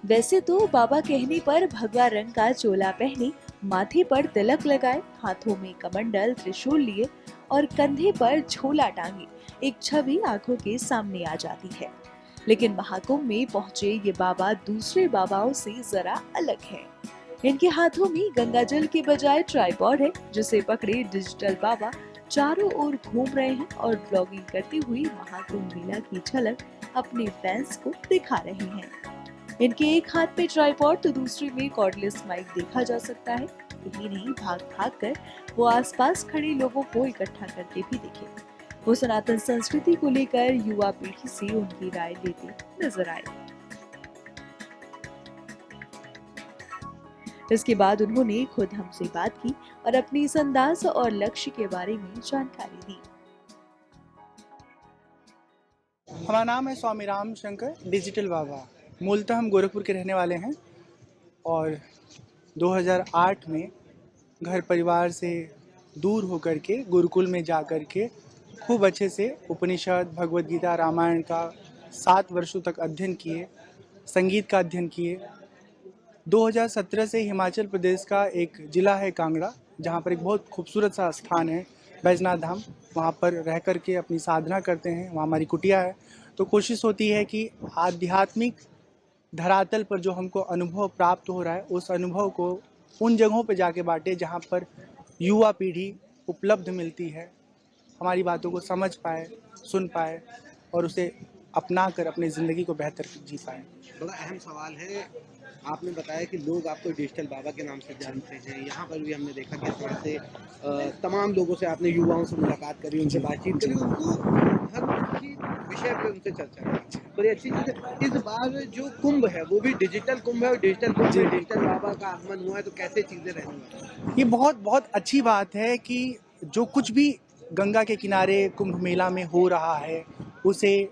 वैसे तो बाबा कहने पर भगवा रंग का चोला पहने, माथे पर तिलक लगाए, हाथों में कमंडल त्रिशूल लिए और कंधे पर झोला टांगे एक छवि आंखों के सामने आ जाती है। लेकिन महाकुंभ में पहुंचे ये बाबा दूसरे बाबाओं से जरा अलग हैं। इनके हाथों में गंगा जल के बजाय ट्राइपॉड है, जिसे पकड़े डिजिटल बाबा चारों ओर घूम रहे हैं और ब्लॉगिंग करते हुए महाकुंभ मेला की झलक अपने फैंस को दिखा रहे हैं। इनके एक हाथ में ट्राइपॉड तो दूसरे में कॉर्डलेस माइक देखा जा सकता है। यही नहीं, भाग भाग कर वो आसपास खड़े लोगों को इकट्ठा करते भी दिखे। वो सनातन संस्कृति को लेकर युवा पीढ़ी से उनकी राय लेते नजर आए। इसके बाद उन्होंने खुद हमसे बात की और अपनी इस अंदाज और लक्ष्य के बारे में जानकारी दी। हमारा नाम है स्वामी राम शंकर डिजिटल बाबा। मूलतः हम गोरखपुर के रहने वाले हैं और 2008 में घर परिवार से दूर होकर के गुरुकुल में जा कर के खूब अच्छे से उपनिषद, भगवद गीता, रामायण का 7 वर्षों तक अध्ययन किए, संगीत का अध्ययन किए। 2017 से हिमाचल प्रदेश का एक ज़िला है कांगड़ा, जहाँ पर एक बहुत खूबसूरत सा स्थान है बैजनाथ धाम, वहाँ पर रह कर के अपनी साधना करते हैं। वहाँ हमारी कुटिया है। तो कोशिश होती है कि आध्यात्मिक धरातल पर जो हमको अनुभव प्राप्त हो रहा है, उस अनुभव को उन जगहों पर जाके बांटे जहाँ पर युवा पीढ़ी उपलब्ध मिलती है, हमारी बातों को समझ पाए, सुन पाए और उसे अपना कर अपनी ज़िंदगी को बेहतर जी पाए। बड़ा अहम सवाल है। आपने बताया कि लोग आपको डिजिटल बाबा के नाम से जानते हैं। यहाँ पर भी हमने देखा कि इस तरह से तमाम लोगों से आपने युवाओं से मुलाकात करी, उनसे बातचीत करी, उनको धर्म की विषय पर उनसे चर्चा की। बड़ी अच्छी चीज़ है। इस बार जो कुंभ है वो भी डिजिटल कुंभ है और डिजिटल कुंभ में डिजिटल बाबा का आगमन हुआ है, तो कैसे चीज़ें रहने वाली? ये बहुत बहुत अच्छी बात है कि जो कुछ भी गंगा के किनारे कुंभ मेला में हो रहा है, उसे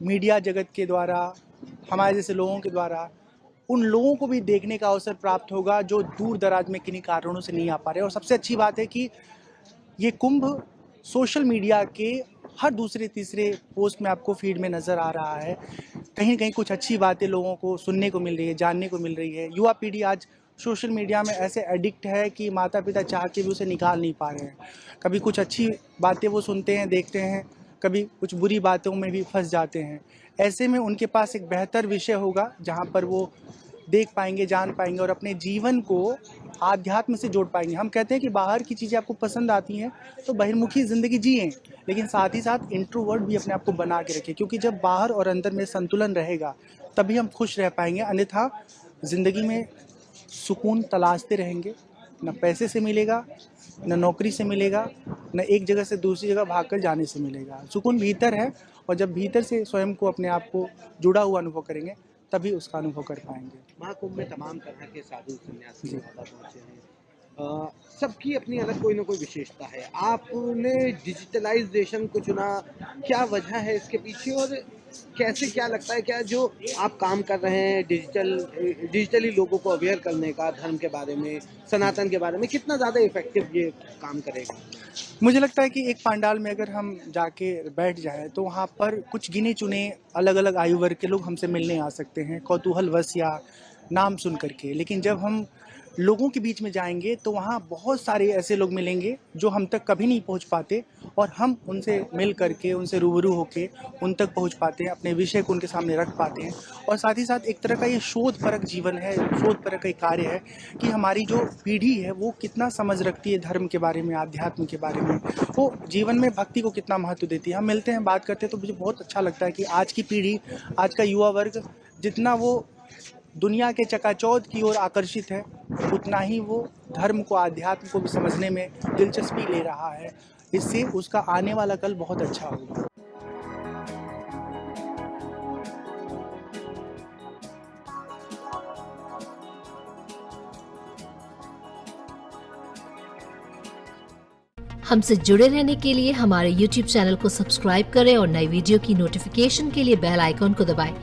मीडिया जगत के द्वारा, हमारे जैसे लोगों के द्वारा उन लोगों को भी देखने का अवसर प्राप्त होगा जो दूर दराज में किन्हीं कारणों से नहीं आ पा रहे। और सबसे अच्छी बात है कि ये कुंभ सोशल मीडिया के हर दूसरे तीसरे पोस्ट में आपको फीड में नज़र आ रहा है। कहीं कहीं कुछ अच्छी बातें लोगों को सुनने को मिल रही है, जानने को मिल रही है। युवा पीढ़ी आज सोशल मीडिया में ऐसे एडिक्ट है कि माता पिता चाह के भी उसे निकाल नहीं पा रहे हैं। कभी कुछ अच्छी बातें वो सुनते हैं, देखते हैं, कभी कुछ बुरी बातों में भी फंस जाते हैं। ऐसे में उनके पास एक बेहतर विषय होगा जहाँ पर वो देख पाएंगे, जान पाएंगे और अपने जीवन को आध्यात्म से जोड़ पाएंगे। हम कहते हैं कि बाहर की चीज़ें आपको पसंद आती हैं तो बहिर्मुखी ज़िंदगी जिएं, लेकिन साथ ही साथ इंट्रोवर्ट भी अपने आप को बना के रखें, क्योंकि जब बाहर और अंदर में संतुलन रहेगा तभी हम खुश रह पाएंगे। अन्यथा ज़िंदगी में सुकून तलाशते रहेंगे, न पैसे से मिलेगा, न नौकरी से मिलेगा, न एक जगह से दूसरी जगह भागकर जाने से मिलेगा। सुकून भीतर है और जब भीतर से स्वयं को, अपने आप को जुड़ा हुआ अनुभव करेंगे तभी उसका अनुभव कर पाएंगे। महाकुंभ में तमाम तरह के साधु सन्यासी बाबा पहुँचे हैं। सबकी अपनी अलग कोई ना कोई विशेषता है। आपने डिजिटलाइजेशन को चुना, क्या वजह है इसके पीछे और कैसे, क्या लगता है, क्या जो आप काम कर रहे हैं डिजिटली लोगों को अवेयर करने का, धर्म के बारे में, सनातन के बारे में, कितना ज़्यादा इफेक्टिव ये काम करेगा? मुझे लगता है कि एक पंडाल में अगर हम जाके बैठ जाएं तो वहाँ पर कुछ गिने चुने अलग अलग आयु वर्ग के लोग हमसे मिलने आ सकते हैं, कौतूहलवश या नाम सुन करके। लेकिन जब हम लोगों के बीच में जाएंगे तो वहाँ बहुत सारे ऐसे लोग मिलेंगे जो हम तक कभी नहीं पहुँच पाते और हम उनसे मिल करके, उनसे रूबरू होके उन तक पहुँच पाते हैं, अपने विषय को उनके सामने रख पाते हैं। और साथ ही साथ एक तरह का ये शोधपरक जीवन है, शोधपरक का कार्य है कि हमारी जो पीढ़ी है वो कितना समझ रखती है धर्म के बारे में, आध्यात्म के बारे में, वो जीवन में भक्ति को कितना महत्व देती है। हम मिलते हैं, बात करते हैं तो मुझे बहुत अच्छा लगता है कि आज की पीढ़ी, आज का युवा वर्ग जितना वो दुनिया के चकाचौंध की ओर आकर्षित है, उतना ही वो धर्म को, आध्यात्म को भी समझने में दिलचस्पी ले रहा है। इससे उसका आने वाला कल बहुत अच्छा होगा। हमसे जुड़े रहने के लिए हमारे YouTube चैनल को सब्सक्राइब करें और नई वीडियो की नोटिफिकेशन के लिए बेल आइकॉन को दबाएं।